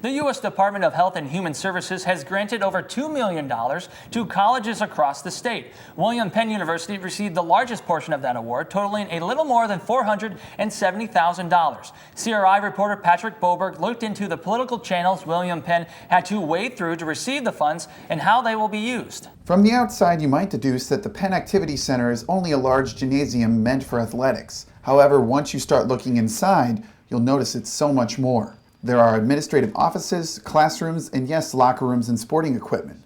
The U.S. Department of Health and Human Services has granted over $2 million to colleges across the state. Penn University received the largest portion of that award, totaling a little more than $470,000. CRI reporter Patrick Boberg looked into the political channels Penn had to wade through to receive the funds and how they will be used. From the outside, you might deduce that the Penn Activity Center is only a large gymnasium meant for athletics. However, once you start looking inside, you'll notice it's so much more. There are administrative offices, classrooms, and yes, locker rooms and sporting equipment.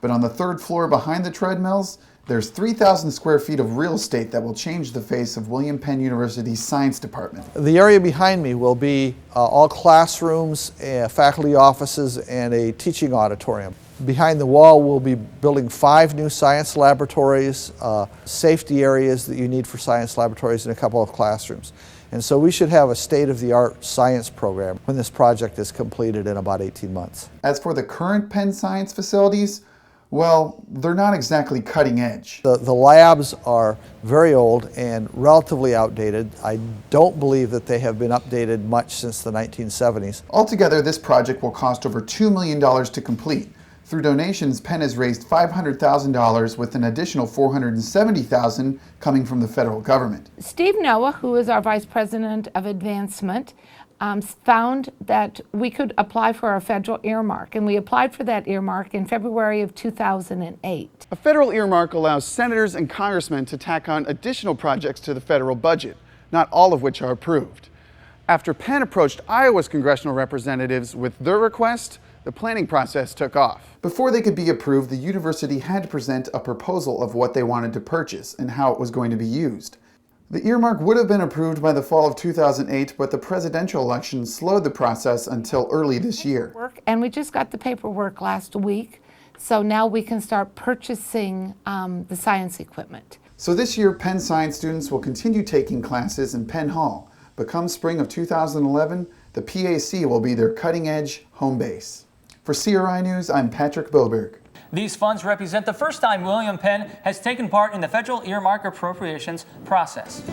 But on the third floor behind the treadmills, there's 3,000 square feet of real estate that will change the face of Penn University's science department. The area behind me will be all classrooms, faculty offices, and a teaching auditorium. Behind the wall, we'll be building 5 new science laboratories, safety areas that you need for science laboratories, and a couple of classrooms. And so we should have a state-of-the-art science program when this project is completed in about 18 months. As for the current Penn Science facilities, well, they're not exactly cutting edge. The labs are very old and relatively outdated. I don't believe that they have been updated much since the 1970s. Altogether, this project will cost over $2 million to complete. Through donations, Penn has raised $500,000 with an additional $470,000 coming from the federal government. Steve Noah, who is our Vice President of Advancement, found that we could apply for our federal earmark, and we applied for that earmark in February of 2008. A federal earmark allows senators and congressmen to tack on additional projects to the federal budget, not all of which are approved. After Penn approached Iowa's congressional representatives with their request, the planning process took off. Before they could be approved, the university had to present a proposal of what they wanted to purchase and how it was going to be used. The earmark would have been approved by the fall of 2008, but the presidential election slowed the process until early this year. And we just got the paperwork last week, so now we can start purchasing the science equipment. So this year, Penn Science students will continue taking classes in Penn Hall, but come spring of 2011, the PAC will be their cutting-edge home base. For CRI News, I'm Patrick Boberg. These funds represent the first time Penn has taken part in the federal earmark appropriations process.